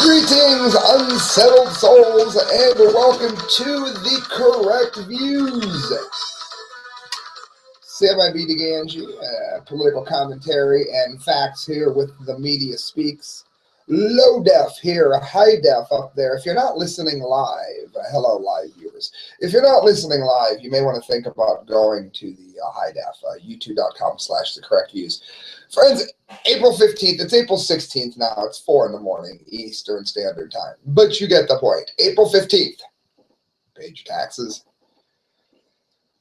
Greetings, unsettled souls, and welcome to the Correct Views. CMIB Gangi, political commentary and facts here with the media speaks. Low def here, high def up there. If you're not listening live, hello live viewers. If you're not listening live, you may want to think about going to the high def, youtube.com/thecorrectviews. Friends, April 15th, it's April 16th now, it's 4 in the morning, Eastern Standard Time. But you get the point. April 15th, paid your taxes.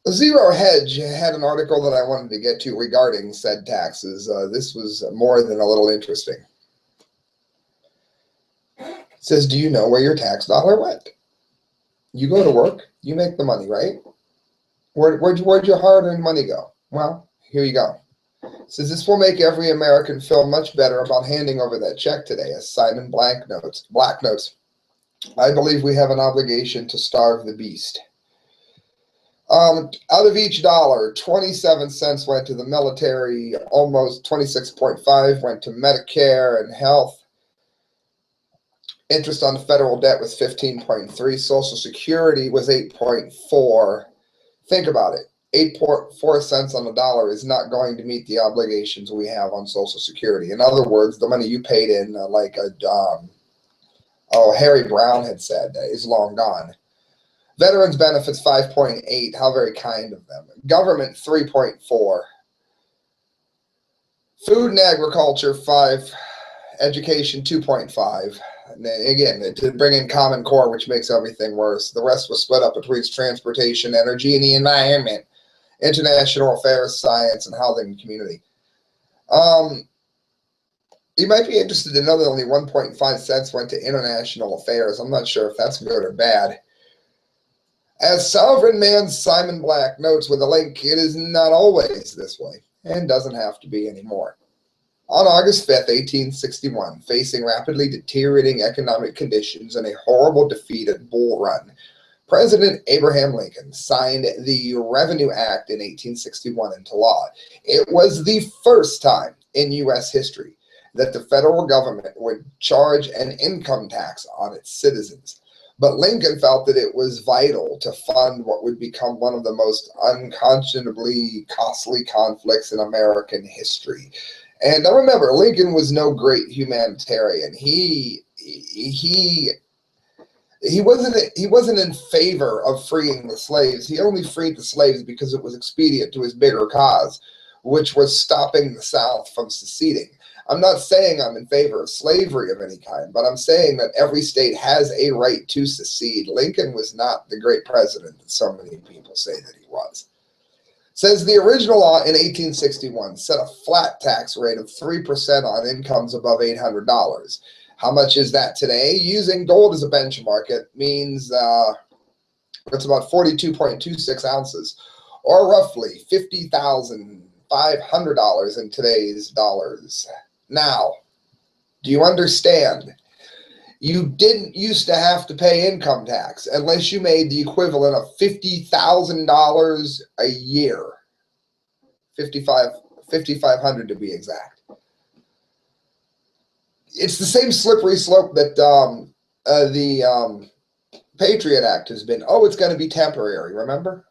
Zero Hedge had an article that I wanted to get to regarding said taxes. This was more than a little interesting. It says, do you know where your tax dollar went? You go to work, you make the money, right? Where'd your hard-earned money go? Well, here you go. It says this will make every American feel much better about handing over that check today, as Simon Black notes. I believe we have an obligation to starve the beast. Out of each dollar, 27 cents went to the military, almost 26.5 went to Medicare and health. Interest on the federal debt was 15.3. Social Security was 8.4. Think about it. 8.4 cents on the dollar is not going to meet the obligations we have on Social Security. In other words, the money you paid in, Harry Brown had said, is long gone. Veterans benefits 5.8. How very kind of them. Government 3.4. Food and agriculture 5. Education 2.5. Again, to bring in Common Core, which makes everything worse. The rest was split up between transportation, energy, and the environment, international affairs, science, and housing and community. You might be interested to know that only 1.5 cents went to international affairs. I'm not sure if that's good or bad. As sovereign man Simon Black notes with a link, it is not always this way, and doesn't have to be anymore. On August 5th, 1861, facing rapidly deteriorating economic conditions and a horrible defeat at Bull Run, President Abraham Lincoln signed the Revenue Act in 1861 into law. It was the first time in U.S. history that the federal government would charge an income tax on its citizens. But Lincoln felt that it was vital to fund what would become one of the most unconscionably costly conflicts in American history. And I remember, Lincoln was no great humanitarian. He wasn't in favor of freeing the slaves. He only freed the slaves because it was expedient to his bigger cause, which was stopping the South from seceding. I'm not saying I'm in favor of slavery of any kind, but I'm saying that every state has a right to secede. Lincoln was not the great president that so many people say that he was. Says the original law in 1861 set a flat tax rate of 3% on incomes above $800. How much is that today? Using gold as a benchmark, it means it's about 42.26 ounces, or roughly $50,500 in today's dollars. Now, do you understand? You didn't used to have to pay income tax unless you made the equivalent of $50,000 a year. $5,500 to be exact. It's the same slippery slope that the Patriot Act has been. Oh, it's going to be temporary, remember?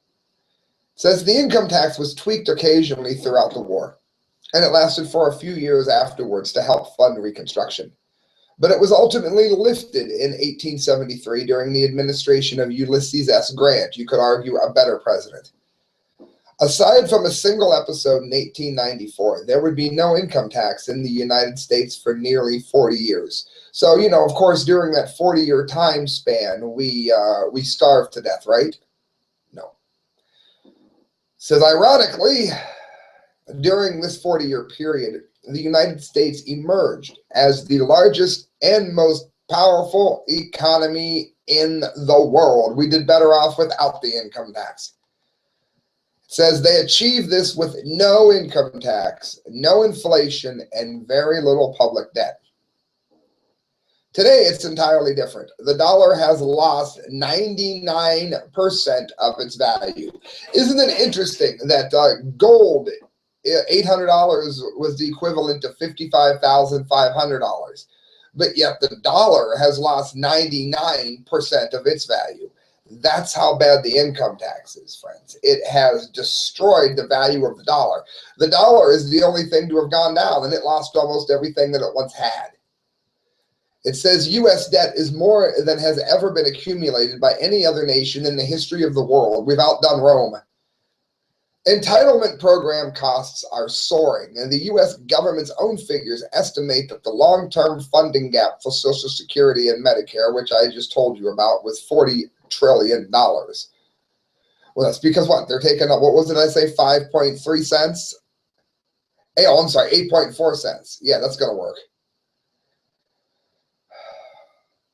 It says the income tax was tweaked occasionally throughout the war, and it lasted for a few years afterwards to help fund Reconstruction. But it was ultimately lifted in 1873 during the administration of Ulysses S. Grant. You could argue a better president. Aside from a single episode in 1894, there would be no income tax in the United States for nearly 40 years. So, of course, during that 40-year time span, we starved to death, right? No. Says, ironically, during this 40-year period, the United States emerged as the largest and most powerful economy in the world. We did better off without the income tax. It says they achieved this with no income tax, no inflation, and very little public debt. Today, it's entirely different. The dollar has lost 99% of its value. Isn't it interesting that gold $800 was the equivalent to $55,500. But yet the dollar has lost 99% of its value. That's how bad the income tax is, friends. It has destroyed the value of the dollar. The dollar is the only thing to have gone down, and it lost almost everything that it once had. It says U.S. debt is more than has ever been accumulated by any other nation in the history of the world. We've outdone Rome. Entitlement program costs are soaring, and the U.S. government's own figures estimate that the long-term funding gap for Social Security and Medicare, which I just told you about, was $40 trillion. Well, that's because what? They're taking up, what was it I say, 5.3 cents? Hey, oh, I'm sorry, 8.4 cents. Yeah, that's going to work.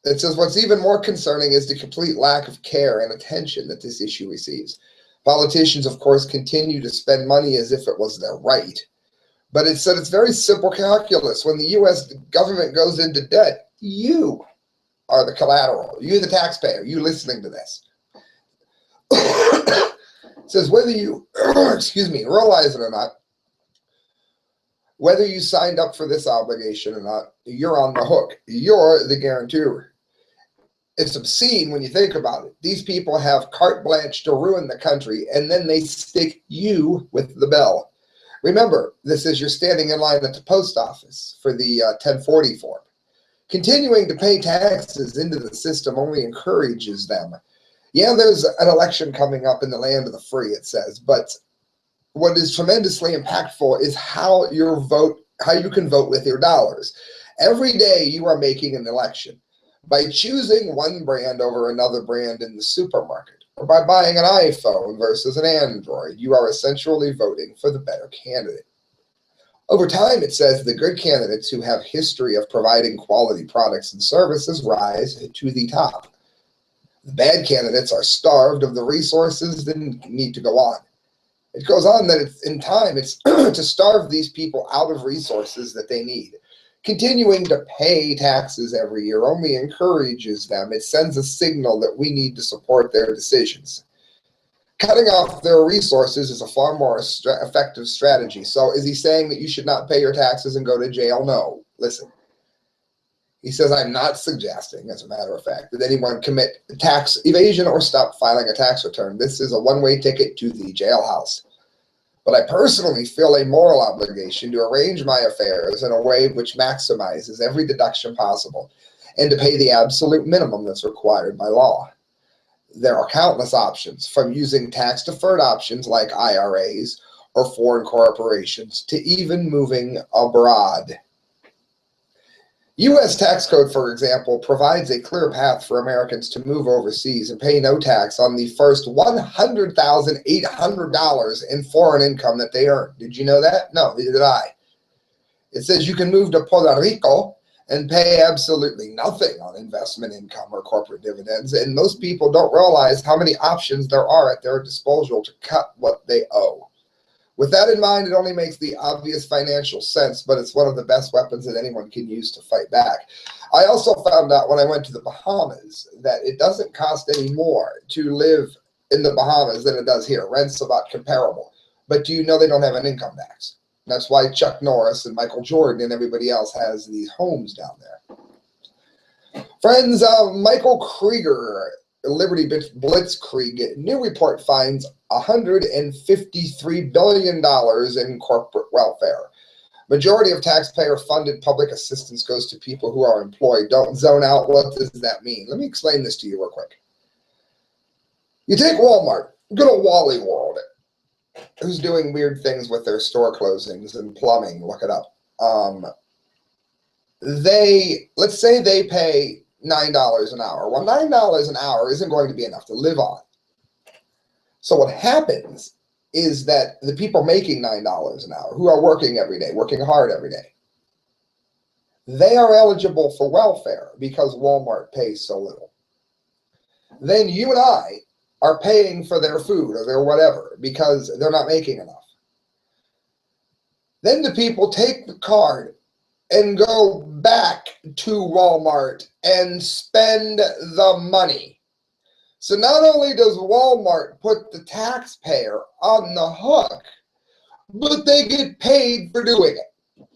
It says what's even more concerning is the complete lack of care and attention that this issue receives. Politicians, of course, continue to spend money as if it was their right. But it said it's very simple calculus. When the U.S. government goes into debt, you are the collateral. You, the taxpayer, you listening to this. It says whether you, realize it or not, whether you signed up for this obligation or not, you're on the hook. You're the guarantor. It's obscene when you think about it. These people have carte blanche to ruin the country, and then they stick you with the bill. Remember, this is you're standing in line at the post office for the 1040 form. Continuing to pay taxes into the system only encourages them. Yeah, there's an election coming up in the land of the free, it says, but what is tremendously impactful is how you can vote with your dollars. Every day you are making an election. By choosing one brand over another brand in the supermarket, or by buying an iPhone versus an Android, you are essentially voting for the better candidate. Over time, it says the good candidates who have history of providing quality products and services rise to the top. The bad candidates are starved of the resources that need to go on. It goes on that it's to starve these people out of resources that they need. Continuing to pay taxes every year only encourages them. It sends a signal that we need to support their decisions. Cutting off their resources is a far more effective strategy. So is he saying that you should not pay your taxes and go to jail? No. Listen. He says, I'm not suggesting, as a matter of fact, that anyone commit tax evasion or stop filing a tax return. This is a one-way ticket to the jailhouse. But I personally feel a moral obligation to arrange my affairs in a way which maximizes every deduction possible and to pay the absolute minimum that's required by law. There are countless options, from using tax-deferred options like IRAs or foreign corporations to even moving abroad. U.S. tax code, for example, provides a clear path for Americans to move overseas and pay no tax on the first $100,800 in foreign income that they earn. Did you know that? No, neither did I. It says you can move to Puerto Rico and pay absolutely nothing on investment income or corporate dividends, and most people don't realize how many options there are at their disposal to cut what they owe. With that in mind, it only makes the obvious financial sense, but it's one of the best weapons that anyone can use to fight back. I also found out when I went to the Bahamas that it doesn't cost any more to live in the Bahamas than it does here. Rent's about comparable. But do you know they don't have an income tax? That's why Chuck Norris and Michael Jordan and everybody else has these homes down there. Friends, Michael Krieger, Liberty Blitzkrieg, new report finds $153 billion in corporate welfare. Majority of taxpayer-funded public assistance goes to people who are employed. Don't zone out. What does that mean? Let me explain this to you real quick. You take Walmart, good old Wally World, who's doing weird things with their store closings and plumbing. Look it up. Let's say they pay $9 an hour. Well, $9 an hour isn't going to be enough to live on. So what happens is that the people making $9 an hour, who are working every day, working hard every day, they are eligible for welfare because Walmart pays so little. Then you and I are paying for their food or their whatever because they're not making enough. Then the people take the card and go back to Walmart and spend the money. So not only does Walmart put the taxpayer on the hook, but they get paid for doing it.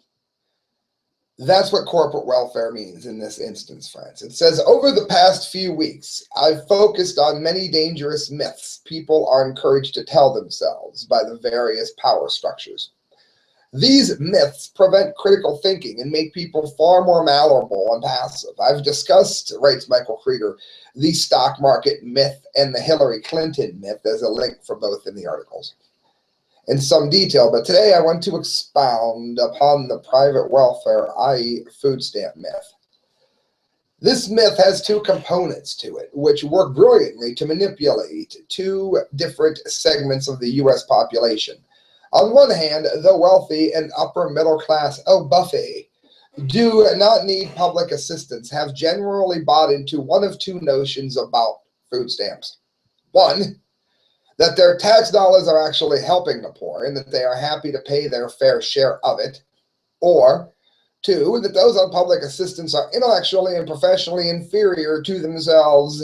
That's what corporate welfare means in this instance, friends. It says, over the past few weeks, I've focused on many dangerous myths people are encouraged to tell themselves by the various power structures. These myths prevent critical thinking and make people far more malleable and passive. I've discussed, writes Michael Krieger, the stock market myth and the Hillary Clinton myth. There's a link for both in the articles in some detail, but today I want to expound upon the private welfare, i.e. food stamp myth. This myth has two components to it, which work brilliantly to manipulate two different segments of the U.S. population. On one hand, the wealthy and upper middle class, buffet, do not need public assistance, have generally bought into one of two notions about food stamps. One, that their tax dollars are actually helping the poor and that they are happy to pay their fair share of it. Or, two, that those on public assistance are intellectually and professionally inferior to themselves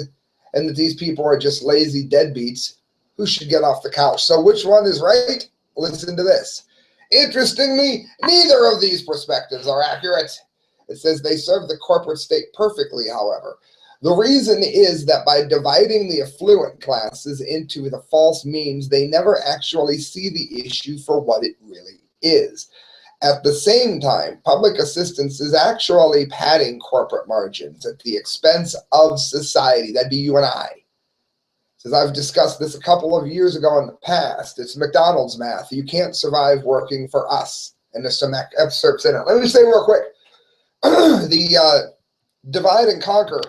and that these people are just lazy deadbeats who should get off the couch. So which one is right? Listen to this. Interestingly, neither of these perspectives are accurate. It says they serve the corporate state perfectly, however. The reason is that by dividing the affluent classes into the false means, they never actually see the issue for what it really is. At the same time, public assistance is actually padding corporate margins at the expense of society. That'd be you and I. Says I've discussed this a couple of years ago in the past. It's McDonald's math. You can't survive working for us. And there's some excerpts in it. Let me just say real quick. The divide and conquer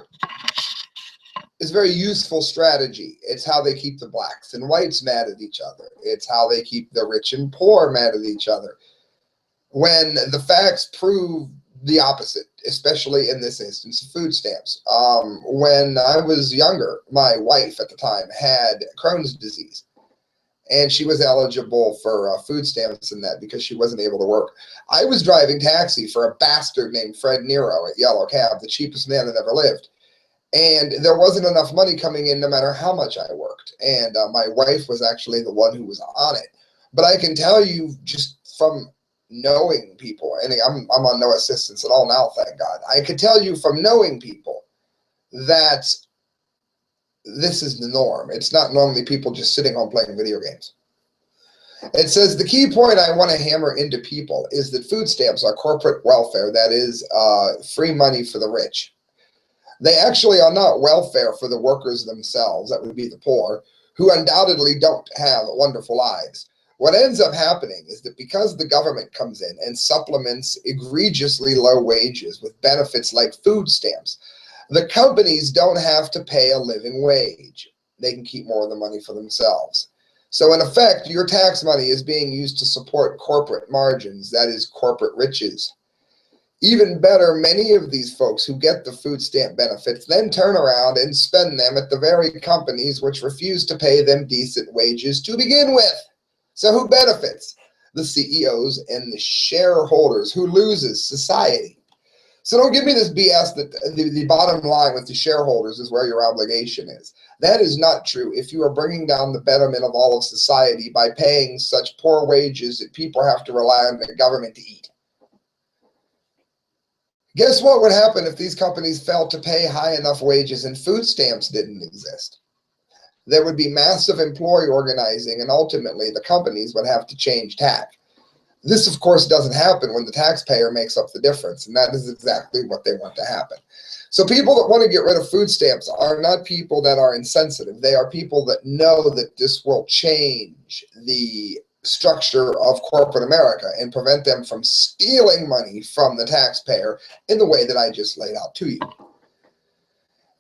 is a very useful strategy. It's how they keep the blacks and whites mad at each other. It's how they keep the rich and poor mad at each other. When the facts prove the opposite, especially in this instance of food stamps. When I was younger, my wife at the time had Crohn's disease, and she was eligible for food stamps and that because she wasn't able to work. I was driving taxi for a bastard named Fred Nero at Yellow Cab, the cheapest man that ever lived. And there wasn't enough money coming in no matter how much I worked. And my wife was actually the one who was on it. But I can tell you just from knowing people, and I'm on no assistance at all now, thank God. I could tell you from knowing people that this is the norm. It's not normally people just sitting home playing video games. It says the key point I want to hammer into people is that food stamps are corporate welfare, that is free money for the rich. They actually are not welfare for the workers themselves, that would be the poor, who undoubtedly don't have wonderful lives. What ends up happening is that because the government comes in and supplements egregiously low wages with benefits like food stamps, the companies don't have to pay a living wage. They can keep more of the money for themselves. So in effect, your tax money is being used to support corporate margins, that is corporate riches. Even better, many of these folks who get the food stamp benefits then turn around and spend them at the very companies which refuse to pay them decent wages to begin with. So who benefits? The CEOs and the shareholders. Who loses? Society. So don't give me this BS that the bottom line with the shareholders is where your obligation is. That is not true if you are bringing down the betterment of all of society by paying such poor wages that people have to rely on the government to eat. Guess what would happen if these companies failed to pay high enough wages and food stamps didn't exist? There would be massive employee organizing, and ultimately the companies would have to change tack. This, of course, doesn't happen when the taxpayer makes up the difference, and that is exactly what they want to happen. So people that want to get rid of food stamps are not people that are insensitive. They are people that know that this will change the structure of corporate America and prevent them from stealing money from the taxpayer in the way that I just laid out to you.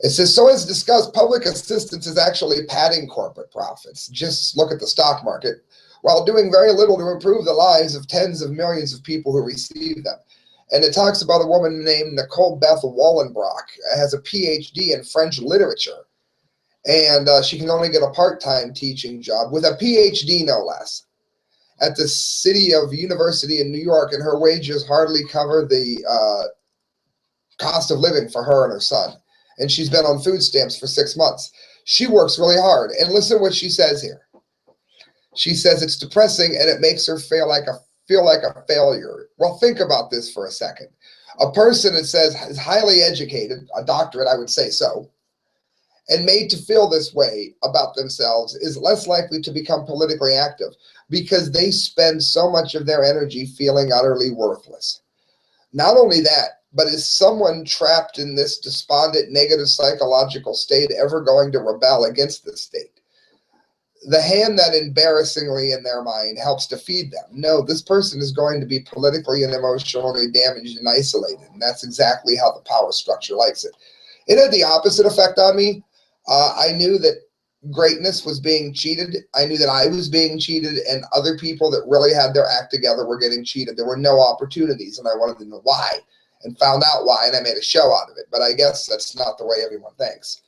It says, so as discussed, public assistance is actually padding corporate profits. Just look at the stock market, while doing very little to improve the lives of tens of millions of people who receive them. And it talks about a woman named Nicole Beth Wallenbrock, has a PhD in French literature. And she can only get a part-time teaching job with a PhD, no less, at the City of University in New York, and her wages hardly cover the cost of living for her and her son. And she's been on food stamps for 6 months. She works really hard. And listen what she says here. She says it's depressing and it makes her feel like a failure. Well, think about this for a second. A person, it says, is highly educated, a doctorate, I would say so, and made to feel this way about themselves is less likely to become politically active because they spend so much of their energy feeling utterly worthless. Not only that, but is someone trapped in this despondent, negative psychological state ever going to rebel against the state? The hand that embarrassingly in their mind helps to feed them. No, this person is going to be politically and emotionally damaged and isolated. And that's exactly how the power structure likes it. It had the opposite effect on me. I knew that greatness was being cheated. I knew that I was being cheated, and other people that really had their act together were getting cheated. There were no opportunities, and I wanted to know why, and found out why, and I made a show out of it. But I guess that's not the way everyone thinks.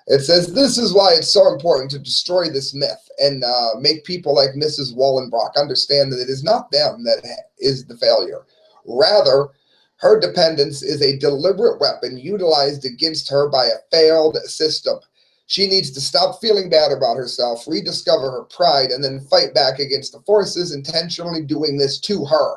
It says, this is why it's so important to destroy this myth and make people like Mrs. Wallenbrock understand that it is not them that is the failure. Rather, her dependence is a deliberate weapon utilized against her by a failed system. She needs to stop feeling bad about herself, rediscover her pride, and then fight back against the forces intentionally doing this to her.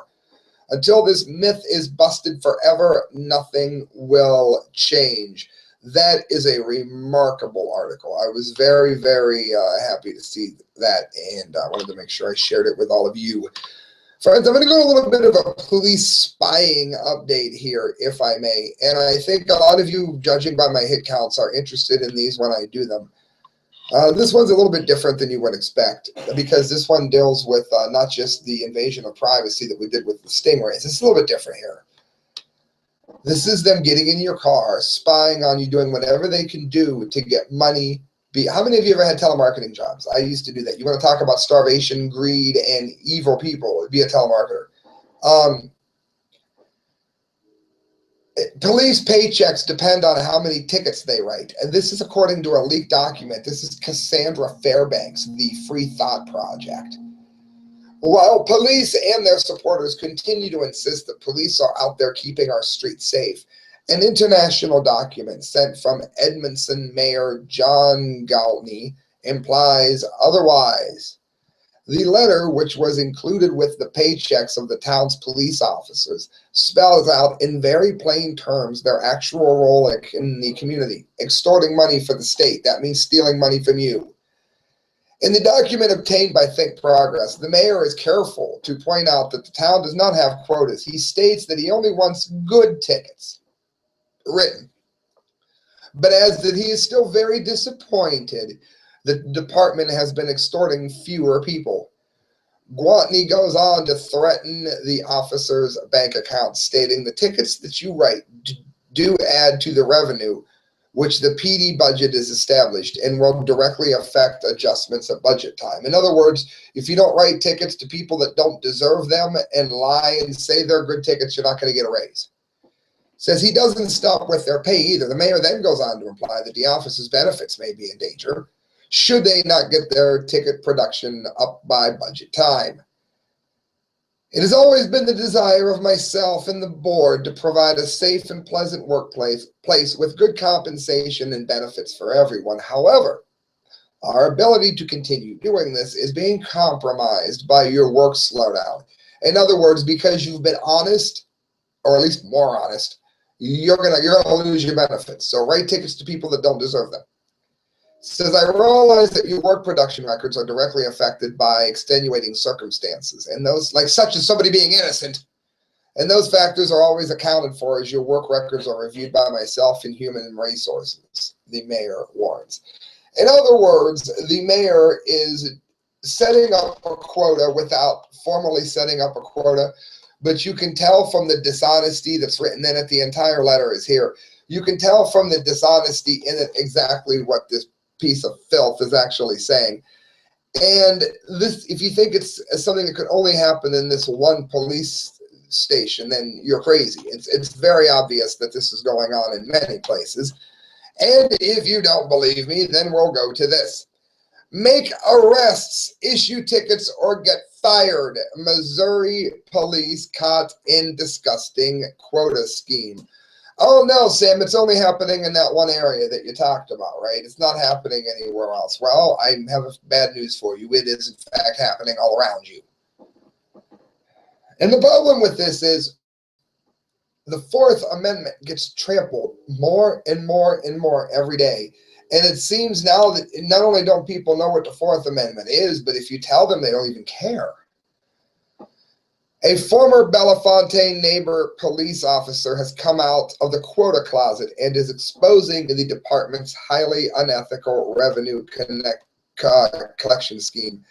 Until this myth is busted forever, nothing will change. That is a remarkable article. I was very, very happy to see that, and I wanted to make sure I shared it with all of you. Friends, I'm going to go a little bit of a police spying update here, if I may. And I think a lot of you, judging by my hit counts, are interested in these when I do them. This one's a little bit different than you would expect, because this one deals with not just the invasion of privacy that we did with the stingrays. It's a little bit different here. This is them getting in your car, spying on you, doing whatever they can do to get money. How many of you ever had telemarketing jobs? I used to do that. You want to talk about starvation, greed, and evil people, be a telemarketer. Police paychecks depend on how many tickets they write. And this is according to a leaked document. This is Cassandra Fairbanks, the Free Thought Project. While police and their supporters continue to insist that police are out there keeping our streets safe, an international document sent from Edmondson Mayor John Galtney implies otherwise. The letter, which was included with the paychecks of the town's police officers, spells out in very plain terms their actual role in the community, extorting money for the state. That means stealing money from you. In the document obtained by Think Progress, the mayor is careful to point out that the town does not have quotas. He states that he only wants good tickets written, but adds that he is still very disappointed that the department has been extorting fewer people. Gwatney goes on to threaten the officers' bank accounts, stating the tickets that you write do add to the revenue which the PD budget is established and will directly affect adjustments at budget time. In other words, if you don't write tickets to people that don't deserve them and lie and say they're good tickets, you're not going to get a raise. Says he doesn't stop with their pay either. The mayor then goes on to imply that the office's benefits may be in danger should they not get their ticket production up by budget time. It has always been the desire of myself and the board to provide a safe and pleasant workplace with good compensation and benefits for everyone. However, our ability to continue doing this is being compromised by your work slowdown. In other words, because you've been honest, or at least more honest, you're gonna lose your benefits. So write tickets to people that don't deserve them. Says, I realize that your work production records are directly affected by extenuating circumstances, and those, like such as somebody being innocent, and those factors are always accounted for as your work records are reviewed by myself and human resources, the mayor warns. In other words, the mayor is setting up a quota without formally setting up a quota, but you can tell from the dishonesty that's written in it. The entire letter is here. You can tell from the dishonesty in it exactly what this piece of filth is actually saying. And this, if you think it's something that could only happen in this one police station, then you're crazy. It's very obvious that this is going on in many places. And if you don't believe me, then we'll go to this. Make arrests, issue tickets, or get fired. Missouri police caught in disgusting quota scheme. Oh no, Sam, it's only happening in that one area that you talked about, right? It's not happening anywhere else. Well, I have bad news for you. It is in fact happening all around you. And the problem with this is the Fourth Amendment gets trampled more and more and more every day. And it seems now that not only don't people know what the Fourth Amendment is, but if you tell them, they don't even care. A former Bellefontaine neighbor police officer has come out of the quota closet and is exposing the department's highly unethical revenue collection scheme.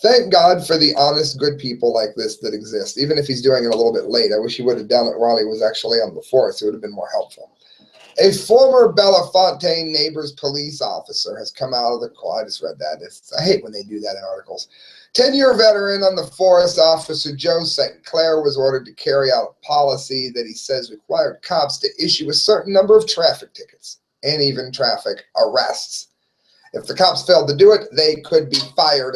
Thank God for the honest, good people like this that exist, even if he's doing it a little bit late. I wish he would have done it while he was actually on the force. It would have been more helpful. A former Bellefontaine neighbor's police officer has come out of the closet. I just read that. I hate when they do that in articles. 10-year veteran on the force, Officer Joe St. Clair, was ordered to carry out a policy that he says required cops to issue a certain number of traffic tickets and even traffic arrests. If the cops failed to do it, they could be fired.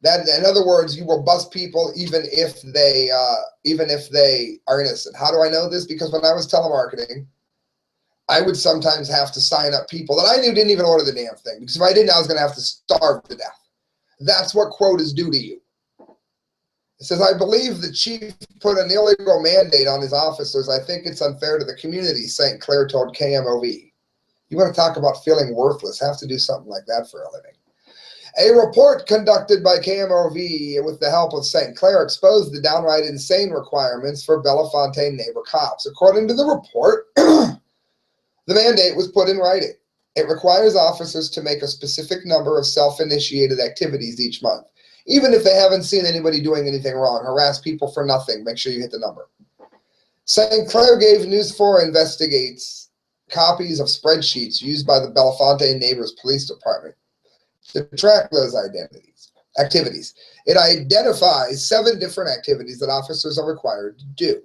That, in other words, you will bust people even if they are innocent. How do I know this? Because when I was telemarketing, I would sometimes have to sign up people that I knew didn't even order the damn thing. Because if I didn't, I was going to have to starve to death. That's what quotas do to you. It says, I believe the chief put an illegal mandate on his officers. I think it's unfair to the community, St. Clair told KMOV. You want to talk about feeling worthless, have to do something like that for a living. A report conducted by KMOV with the help of St. Clair exposed the downright insane requirements for Bellefontaine neighbor cops. According to the report, the mandate was put in writing. It requires officers to make a specific number of self-initiated activities each month. Even if they haven't seen anybody doing anything wrong, harass people for nothing, make sure you hit the number. St. Clair gave News 4 Investigates copies of spreadsheets used by the Bellefontaine Neighbors Police Department to track those activities. It identifies 7 different activities that officers are required to do.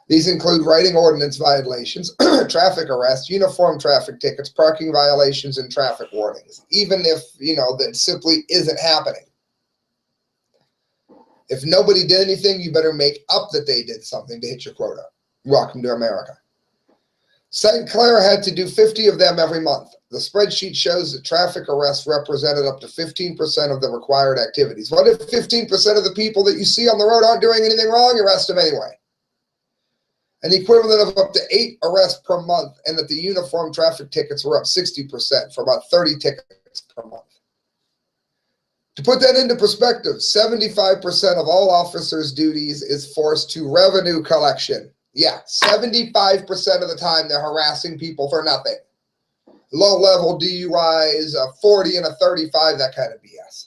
These include writing ordinance violations, traffic arrests, uniform traffic tickets, parking violations, and traffic warnings, even if, that simply isn't happening. If nobody did anything, you better make up that they did something to hit your quota. Welcome to America. St. Clair had to do 50 of them every month. The spreadsheet shows that traffic arrests represented up to 15% of the required activities. What if 15% of the people that you see on the road aren't doing anything wrong? Arrest them anyway. An equivalent of up to 8 arrests per month, and that the uniform traffic tickets were up 60% for about 30 tickets per month. To put that into perspective, 75% of all officers' duties is forced to revenue collection. Yeah, 75% of the time they're harassing people for nothing. Low-level DUIs, a 40 and a 35, that kind of BS.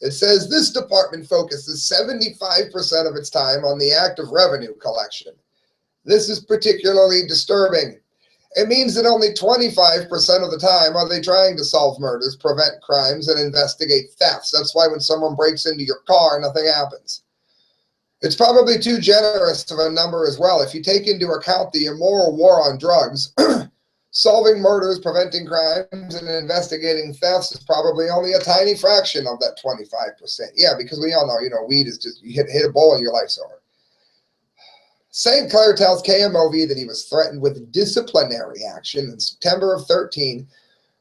It says this department focuses 75% of its time on the act of revenue collection. This is particularly disturbing. It means that only 25% of the time are they trying to solve murders, prevent crimes, and investigate thefts. That's why when someone breaks into your car, nothing happens. It's probably too generous of a number as well. If you take into account the immoral war on drugs, solving murders, preventing crimes, and investigating thefts is probably only a tiny fraction of that 25%. Yeah, because we all know, weed is just, you hit a bowl and your life's over. St. Clair tells KMOV that he was threatened with disciplinary action in September of 2013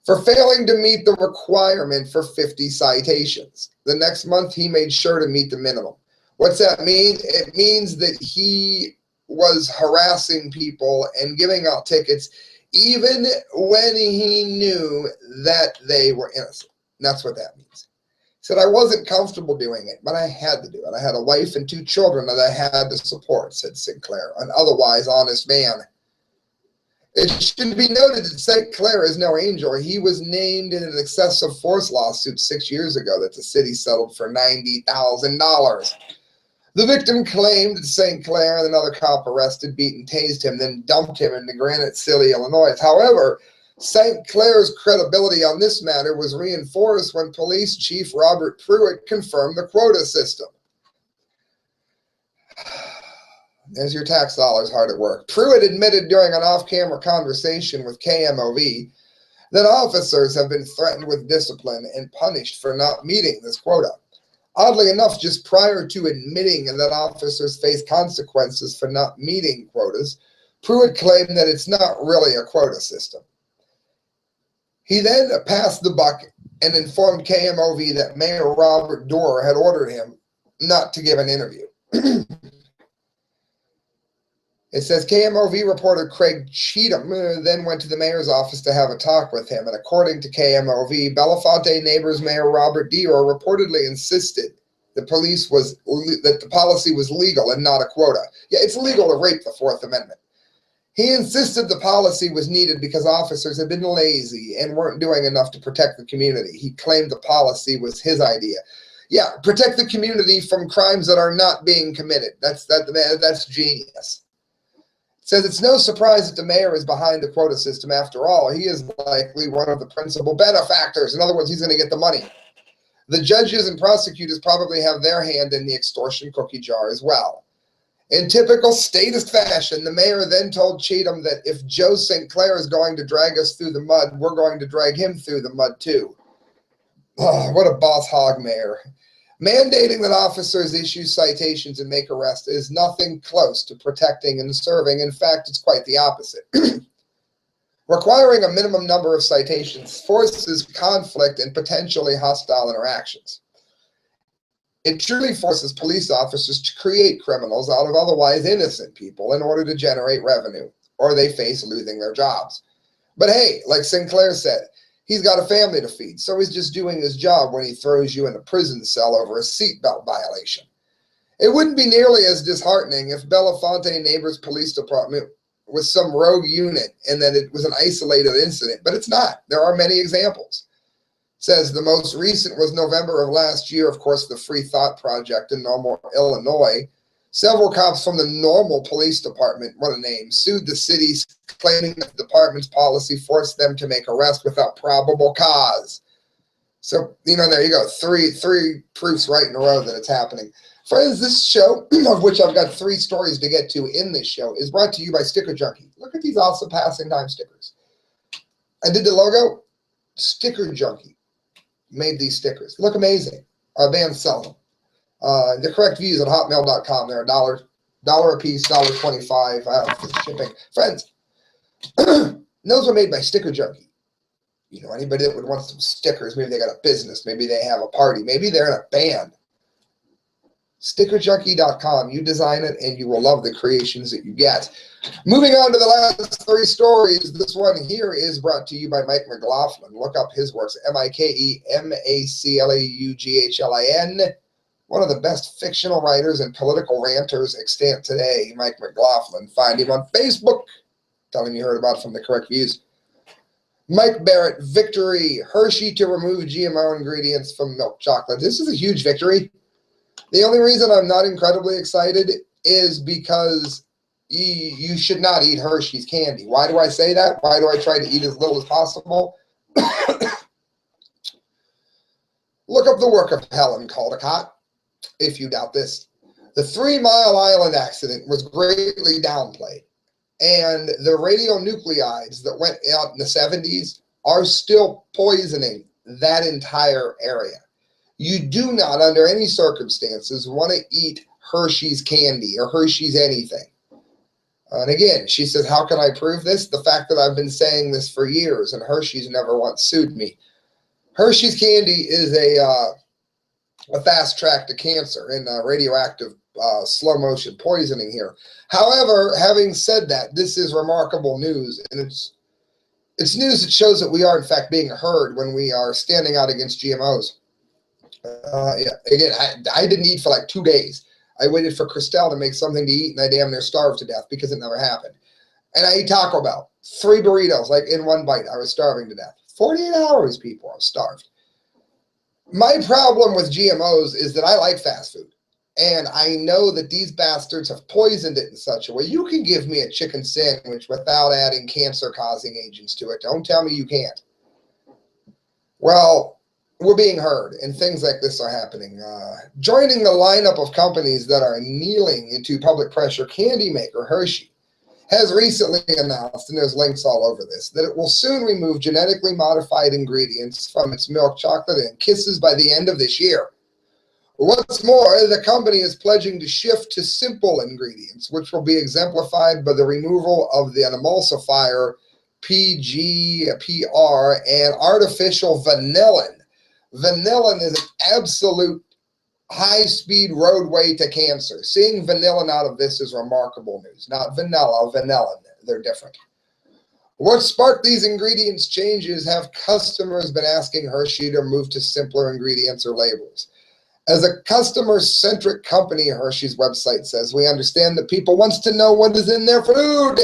for failing to meet the requirement for 50 citations. The next month, he made sure to meet the minimum. What's that mean? It means that he was harassing people and giving out tickets even when he knew that they were innocent. And that's what that means. He said, I wasn't comfortable doing it, but I had to do it. I had a wife and 2 children that I had to support, said Sinclair, an otherwise honest man. It should be noted that St. Clair is no angel. He was named in an excessive force lawsuit 6 years ago that the city settled for $90,000. The victim claimed that St. Clair and another cop arrested, beat, and tased him, then dumped him into Granite City, Illinois. However, St. Clair's credibility on this matter was reinforced when Police Chief Robert Pruitt confirmed the quota system. There's your tax dollars hard at work. Pruitt admitted during an off-camera conversation with KMOV that officers have been threatened with discipline and punished for not meeting this quota. Oddly enough, just prior to admitting that officers face consequences for not meeting quotas, Pruitt claimed that it's not really a quota system. He then passed the buck and informed KMOV that Mayor Robert Dorr had ordered him not to give an interview. It says KMOV reporter Craig Cheatham then went to the mayor's office to have a talk with him, and according to KMOV, Belafonte neighbors Mayor Robert Dorr reportedly insisted that the policy was legal and not a quota. Yeah, it's legal to rape the Fourth Amendment. He insisted the policy was needed because officers had been lazy and weren't doing enough to protect the community. He claimed the policy was his idea. Yeah, protect the community from crimes that are not being committed. That's genius. Says it's no surprise that the mayor is behind the quota system. After all, he is likely one of the principal benefactors. In other words, he's going to get the money. The judges and prosecutors probably have their hand in the extortion cookie jar as well. In typical statist fashion, the mayor then told Cheatham that if Joe St. Clair is going to drag us through the mud, we're going to drag him through the mud too. Oh, what a boss hog mayor. Mandating that officers issue citations and make arrests is nothing close to protecting and serving. In fact, it's quite the opposite. Requiring a minimum number of citations forces conflict and potentially hostile interactions. It truly forces police officers to create criminals out of otherwise innocent people in order to generate revenue, or they face losing their jobs. But hey, like Sinclair said, he's got a family to feed, so he's just doing his job when he throws you in a prison cell over a seatbelt violation. It wouldn't be nearly as disheartening if Belafonte Neighbors Police Department was some rogue unit and that it was an isolated incident, but it's not. There are many examples. It says the most recent was November of last year, of course, the Free Thought Project in Normal, Illinois. Several cops from the Normal Police Department, what a name, sued the city, claiming that the department's policy forced them to make arrests without probable cause. So, there you go. Three proofs right in a row that it's happening. Friends, this show, of which I've got 3 stories to get to in this show, is brought to you by Sticker Junkie. Look at these awesome passing time stickers. I did the logo. Sticker Junkie made these stickers. They look amazing. Our bands sell them. The correct views at hotmail.com. They're $1 a piece, $1.25 for shipping. Friends, those were made by Sticker Junkie. Anybody that would want some stickers, maybe they got a business, maybe they have a party, maybe they're in a band. StickerJunkie.com. You design it, and you will love the creations that you get. Moving on to the last 3 stories. This one here is brought to you by Mike McLaughlin. Look up his works, MikeMacLaughlin. One of the best fictional writers and political ranters extant today, Mike McLaughlin. Find him on Facebook. Tell him you heard about it from the correct views. Mike Barrett, victory. Hershey to remove GMO ingredients from milk chocolate. This is a huge victory. The only reason I'm not incredibly excited is because you should not eat Hershey's candy. Why do I say that? Why do I try to eat as little as possible? Look up the work of Helen Caldecott, if you doubt this. The 3 Mile Island accident was greatly downplayed, and the radionuclides that went out in the 70s are still poisoning that entire area. You do not, under any circumstances, want to eat Hershey's candy or Hershey's anything. And again, she says, how can I prove this? The fact that I've been saying this for years, and Hershey's never once sued me. Hershey's candy is a fast track to cancer and radioactive slow motion poisoning here. However, having said that, this is remarkable news, and it's news that shows that we are in fact being heard when we are standing out against GMOs. Again, I didn't eat for like 2 days. I waited for Christelle to make something to eat, and I damn near starved to death because it never happened. And I ate Taco Bell, 3 burritos, like in one bite. I was starving to death. 48 hours, people, I was starved. My problem with GMOs is that I like fast food. And I know that these bastards have poisoned it in such a way. You can give me a chicken sandwich without adding cancer-causing agents to it. Don't tell me you can't. Well, we're being heard, and things like this are happening. Joining the lineup of companies that are kneeling into public pressure, candy maker Hershey has recently announced, and there's links all over this, that it will soon remove genetically modified ingredients from its milk chocolate and Kisses by the end of this year. What's more, the company is pledging to shift to simple ingredients, which will be exemplified by the removal of the emulsifier PGPR and artificial vanillin. Vanillin is an absolute high-speed roadway to cancer. Seeing vanillin out of this is remarkable news. Not vanilla, vanillin. They're different. What sparked these ingredients changes have customers been asking Hershey to move to simpler ingredients or labels. As a customer-centric company, Hershey's website says, we understand that people want to know what is in their food.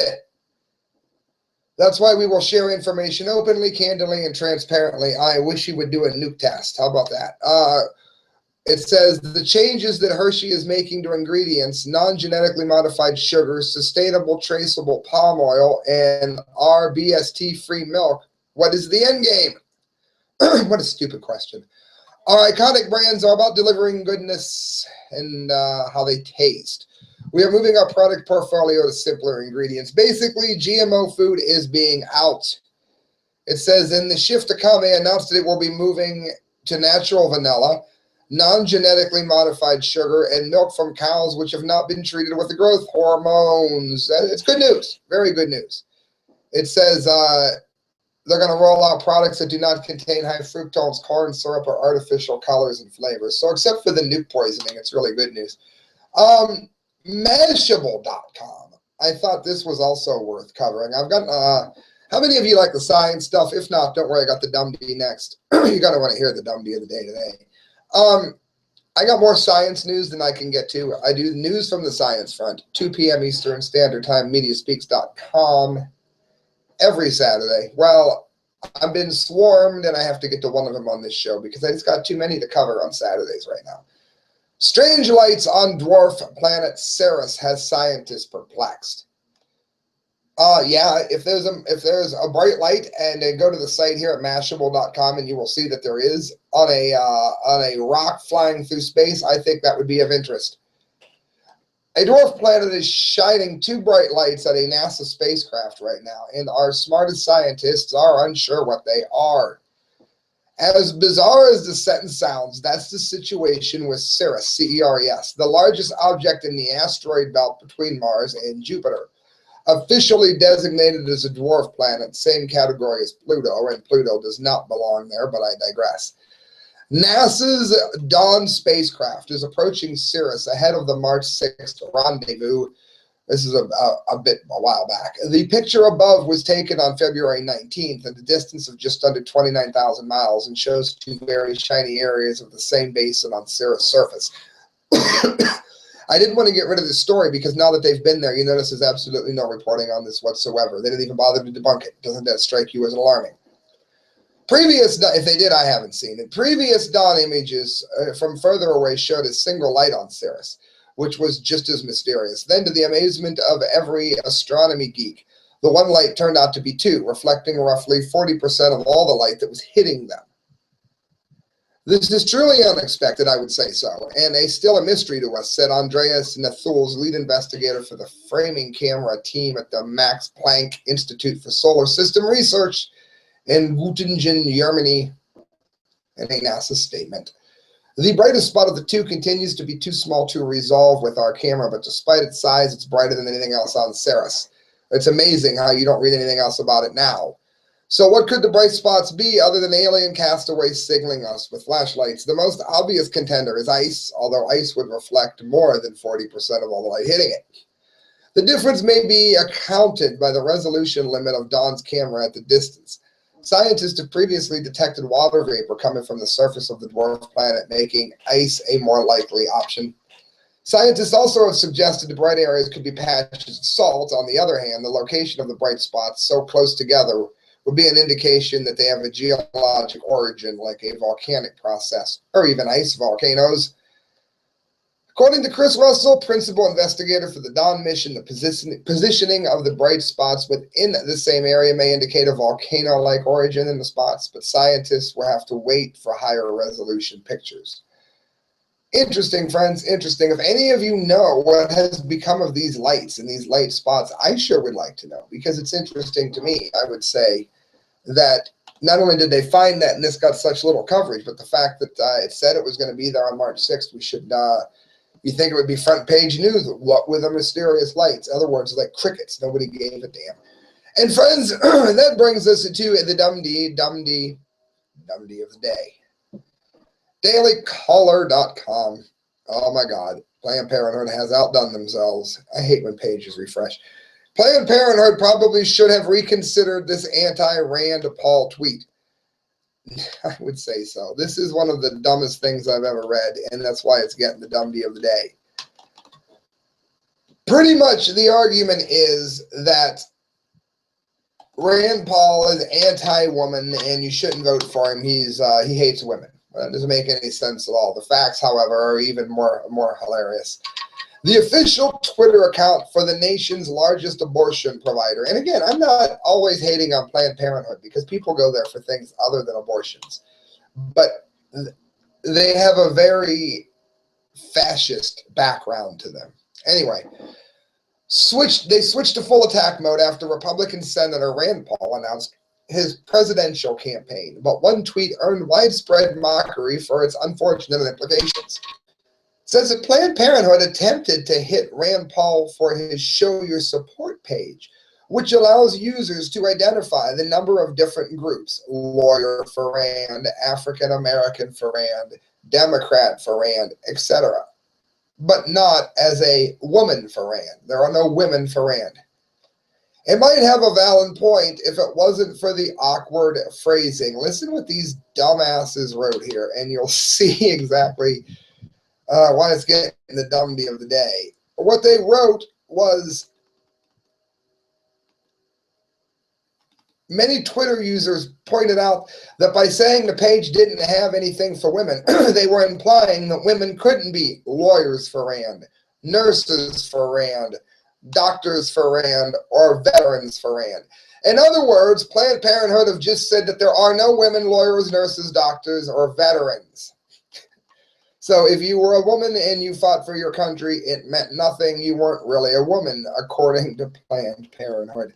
That's why we will share information openly, candidly, and transparently. I wish you would do a nuke test. How about that? It says the changes that Hershey is making to ingredients, non-genetically modified sugars, sustainable traceable palm oil, and RBST-free milk. What is the end game? What a stupid question. Our iconic brands are about delivering goodness and how they taste. We are moving our product portfolio to simpler ingredients. Basically, GMO food is being out. It says in the shift to come, they announced that it will be moving to natural vanilla, non-genetically modified sugar, and milk from cows which have not been treated with the growth hormones. It's good news. Very good news. It says they're going to roll out products that do not contain high fructose corn syrup or artificial colors and flavors. So except for the nuke poisoning, it's really good news. Mashable.com. I thought this was also worth covering. I've got, how many of you like the science stuff? If not, don't worry, I got the Dumdy next. You're going to want to hear the Dumdy of the day today. I got more science news than I can get to. I do news from the science front, 2 p.m. Eastern Standard Time, mediaspeaks.com. Every Saturday. Well, I've been swarmed and I have to get to one of them on this show because I just got too many to cover on Saturdays right now. Strange lights on dwarf planet Ceres has scientists perplexed. Yeah, if there's a bright light, and go to the site here at mashable.com and you will see that there is on a rock flying through space. I think that would be of interest. A dwarf planet is shining 2 bright lights at a NASA spacecraft right now, and our smartest scientists are unsure what they are. As bizarre as the sentence sounds, that's the situation with Ceres, C-E-R-E-S, the largest object in the asteroid belt between Mars and Jupiter. Officially designated as a dwarf planet, same category as Pluto, and Pluto does not belong there, but I digress. NASA's Dawn spacecraft is approaching Ceres ahead of the March 6th rendezvous. This is a while back. The picture above was taken on February 19th at a distance of just under 29,000 miles and shows 2 very shiny areas of the same basin on Ceres' surface. I didn't want to get rid of this story because now that they've been there, you notice there's absolutely no reporting on this whatsoever. They didn't even bother to debunk it. Doesn't that strike you as alarming? If they did, I haven't seen it. Previous dawn images from further away showed a single light on Ceres, which was just as mysterious. Then, to the amazement of every astronomy geek, the one light turned out to be 2, reflecting roughly 40% of all the light that was hitting them. This is truly unexpected, I would say so, and still a mystery to us, said Andreas Nathuls, lead investigator for the framing camera team at the Max Planck Institute for Solar System Research in Göttingen, Germany, in a NASA statement. The brightest spot of the 2 continues to be too small to resolve with our camera, but despite its size, it's brighter than anything else on Ceres. It's amazing how you don't read anything else about it now. So what could the bright spots be other than alien castaways signaling us with flashlights? The most obvious contender is ice, although ice would reflect more than 40% of all the light hitting it. The difference may be accounted by the resolution limit of Dawn's camera at the distance. Scientists have previously detected water vapor coming from the surface of the dwarf planet, making ice a more likely option. Scientists also have suggested the bright areas could be patches of salt. On the other hand, the location of the bright spots so close together would be an indication that they have a geologic origin, like a volcanic process, or even ice volcanoes. According to Chris Russell, principal investigator for the Dawn mission, the positioning of the bright spots within the same area may indicate a volcano-like origin in the spots, but scientists will have to wait for higher resolution pictures. Interesting, friends, interesting. If any of you know what has become of these lights and these light spots, I sure would like to know, because it's interesting to me. I would say that not only did they find that and this got such little coverage, but the fact that it said it was going to be there on March 6th, we should, you think it would be front page news. What were the mysterious lights? In other words, like crickets. Nobody gave a damn. And friends, that brings us to the dumb D of the day. Dailycaller.com. Oh my God. Planned Parenthood has outdone themselves. I hate when pages refresh. Planned Parenthood probably should have reconsidered this anti-Rand Paul tweet. I would say so. This is one of the dumbest things I've ever read, and that's why it's getting the dumb D of the day. Pretty much the argument is that Rand Paul is anti-woman, and you shouldn't vote for him. He hates women. That doesn't make any sense at all. The facts, however, are even more hilarious. The official Twitter account for the nation's largest abortion provider. And again, I'm not always hating on Planned Parenthood because people go there for things other than abortions. But they have a very fascist background to them. Anyway, they switched to full attack mode after Republican Senator Rand Paul announced his presidential campaign. But one tweet earned widespread mockery for its unfortunate implications. Says that Planned Parenthood attempted to hit Rand Paul for his Show Your Support page, which allows users to identify the number of different groups: lawyer for Rand, African American for Rand, Democrat for Rand, etc., but not as a woman for Rand. There are no women for Rand. It might have a valid point if it wasn't for the awkward phrasing. Listen what these dumbasses wrote here, and you'll see exactly why it's getting the dumb D of the day. What they wrote was, many Twitter users pointed out that by saying the page didn't have anything for women, they were implying that women couldn't be lawyers for Rand, nurses for Rand, doctors for Rand, or veterans for Rand. In other words, Planned Parenthood have just said that there are no women lawyers, nurses, doctors, or veterans. So if you were a woman and you fought for your country, it meant nothing. You weren't really a woman, according to Planned Parenthood.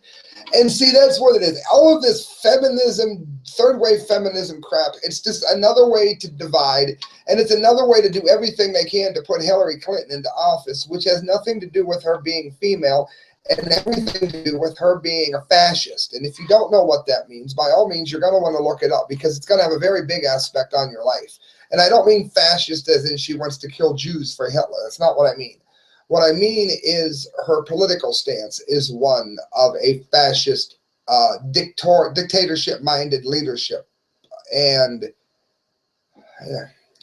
And see, that's what it is. All of this feminism, third-wave feminism crap, it's just another way to divide, and it's another way to do everything they can to put Hillary Clinton into office, which has nothing to do with her being female and everything to do with her being a fascist. And if you don't know what that means, by all means, you're going to want to look it up because it's going to have a very big aspect on your life. And I don't mean fascist as in she wants to kill Jews for Hitler. That's not what I mean. What I mean is her political stance is one of a fascist, dictatorship-minded leadership. And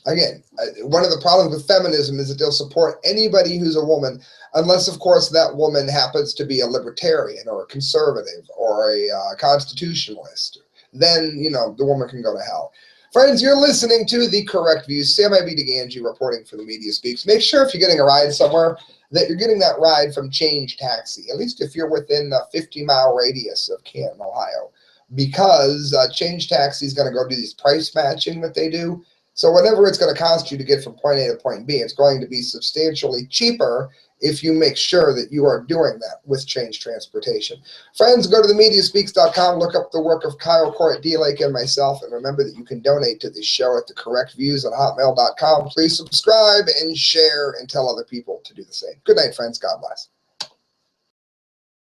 again, one of the problems with feminism is that they'll support anybody who's a woman, unless, of course, that woman happens to be a libertarian or a conservative or a constitutionalist. Then, the woman can go to hell. Friends, you're listening to The Correct Views. Sam I.B. Gangi reporting for the Media Speaks. Make sure if you're getting a ride somewhere that you're getting that ride from Change Taxi, at least if you're within a 50-mile radius of Canton, Ohio, because Change Taxi is going to go do these price matching that they do. So whatever it's going to cost you to get from point A to point B, it's going to be substantially cheaper if you make sure that you are doing that with Change Transportation. Friends, go to themediaspeaks.com, look up the work of Kyle, Court, D. Lake, and myself, and remember that you can donate to this show at thecorrectviews@hotmail.com. Please subscribe and share and tell other people to do the same. Good night, friends. God bless.